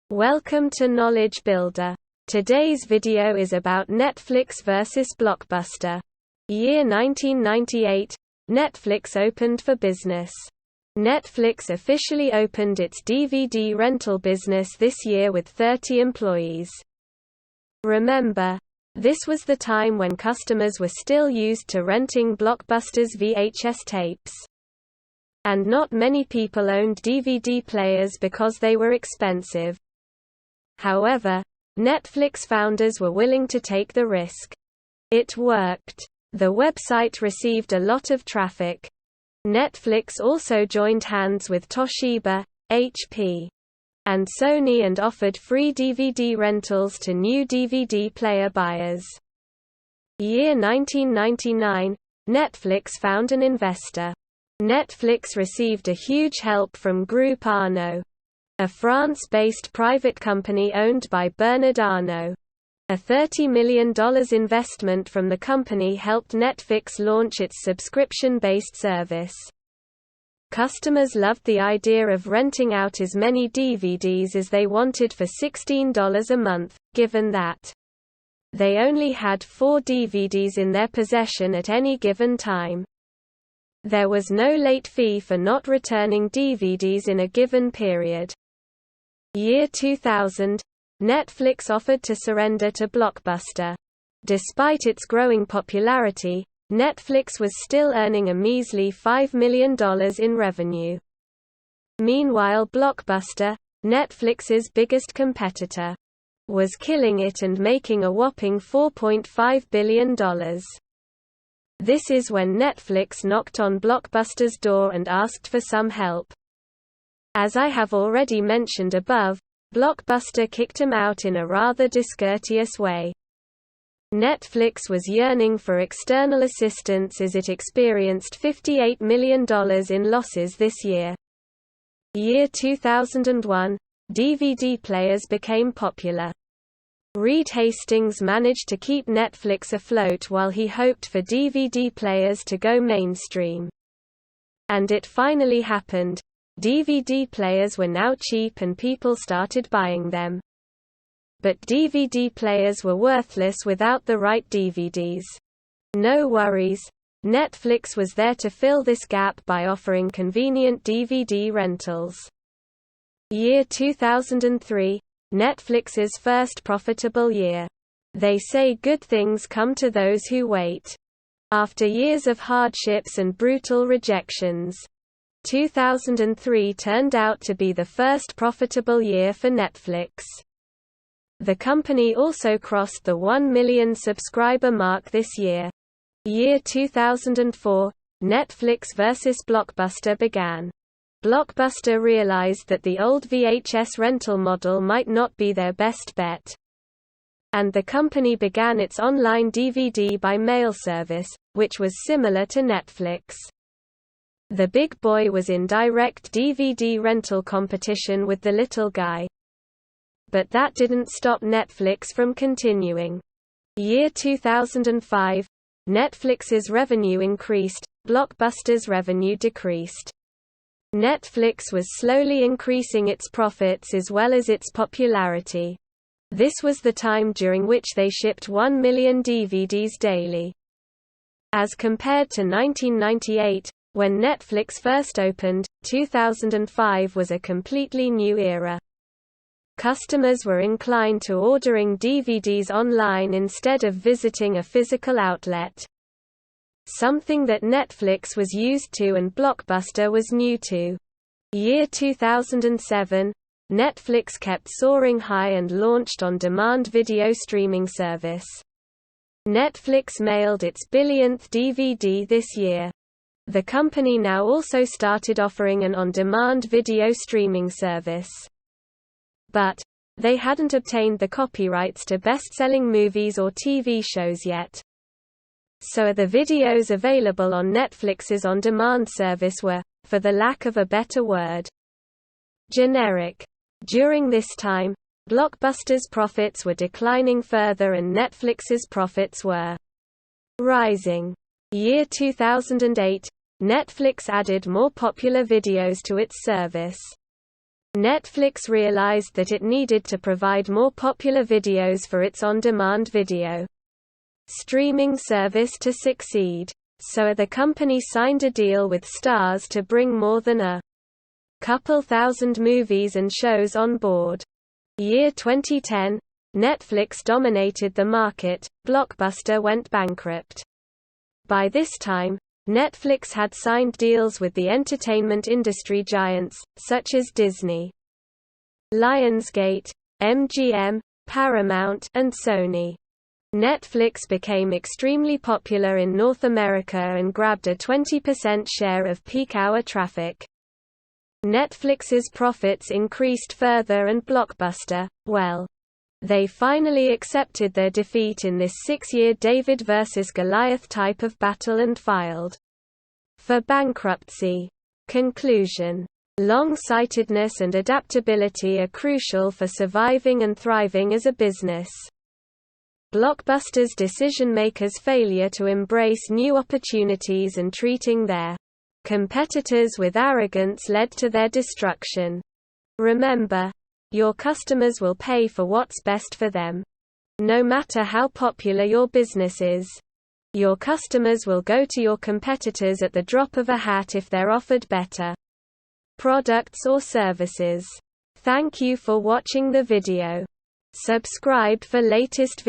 Welcome to Knowledge Builder. Today's video is about Netflix versus Blockbuster. Year 1998. Netflix opened for business. Netflix officially opened its DVD rental business this year with 30 employees. Remember, this was the time when customers were still used to renting Blockbuster's VHS tapes. And not many people owned DVD players because they were expensive. However, Netflix founders were willing to take the risk. It worked. The website received a lot of traffic. Netflix also joined hands with Toshiba, HP, and Sony and offered free DVD rentals to new DVD player buyers. Year 1999, Netflix found an investor. Netflix received a huge help from Groupe Arnault, a France-based private company owned by Bernard Arnault. A $30 million investment from the company helped Netflix launch its subscription-based service. Customers loved the idea of renting out as many DVDs as they wanted for $16 a month, given that they only had 4 DVDs in their possession at any given time. There was no late fee for not returning DVDs in a given period. Year 2000, Netflix offered to surrender to Blockbuster. Despite its growing popularity, Netflix was still earning a measly $5 million in revenue. Meanwhile, Blockbuster, Netflix's biggest competitor, was killing it and making a whopping $4.5 billion. This is when Netflix knocked on Blockbuster's door and asked for some help. As I have already mentioned above, Blockbuster kicked him out in a rather discourteous way. Netflix was yearning for external assistance as it experienced $58 million in losses this year. Year 2001, DVD players became popular. Reed Hastings managed to keep Netflix afloat while he hoped for DVD players to go mainstream. And it finally happened. DVD players were now cheap and people started buying them. But DVD players were worthless without the right DVDs. No worries. Netflix was there to fill this gap by offering convenient DVD rentals. Year 2003, Netflix's first profitable year. They say good things come to those who wait. After years of hardships and brutal rejections, 2003 turned out to be the first profitable year for Netflix. The company also crossed the 1 million subscriber mark this year. Year 2004, Netflix versus Blockbuster began. Blockbuster realized that the old VHS rental model might not be their best bet. And the company began its online DVD by mail service, which was similar to Netflix. The big boy was in direct DVD rental competition with the little guy. But that didn't stop Netflix from continuing. Year 2005, Netflix's revenue increased, Blockbuster's revenue decreased. Netflix was slowly increasing its profits as well as its popularity. This was the time during which they shipped 1 million DVDs daily. As compared to 1998, when Netflix first opened, 2005 was a completely new era. Customers were inclined to ordering DVDs online instead of visiting a physical outlet. Something that Netflix was used to and Blockbuster was new to. Year 2007, Netflix kept soaring high and launched on-demand video streaming service. Netflix mailed its billionth DVD this year. The company now also started offering an on-demand video streaming service. But they hadn't obtained the copyrights to best-selling movies or TV shows yet. So the videos available on Netflix's on-demand service were, for the lack of a better word, generic. During this time, Blockbuster's profits were declining further and Netflix's profits were rising. Year 2008, Netflix added more popular videos to its service. Netflix realized that it needed to provide more popular videos for its on-demand video streaming service to succeed. So the company signed a deal with Starz to bring more than a couple thousand movies and shows on board. Year 2010, Netflix dominated the market, Blockbuster went bankrupt. By this time, Netflix had signed deals with the entertainment industry giants, such as Disney, Lionsgate, MGM, Paramount, and Sony. Netflix became extremely popular in North America and grabbed a 20% share of peak hour traffic. Netflix's profits increased further and Blockbuster, well, they finally accepted their defeat in this 6-year David versus Goliath type of battle and filed for bankruptcy. Conclusion. Long-sightedness and adaptability are crucial for surviving and thriving as a business. Blockbuster's decision-makers' failure to embrace new opportunities and treating their competitors with arrogance led to their destruction. Remember, your customers will pay for what's best for them. No matter how popular your business is, your customers will go to your competitors at the drop of a hat if they're offered better products or services. Thank you for watching the video. Subscribe for latest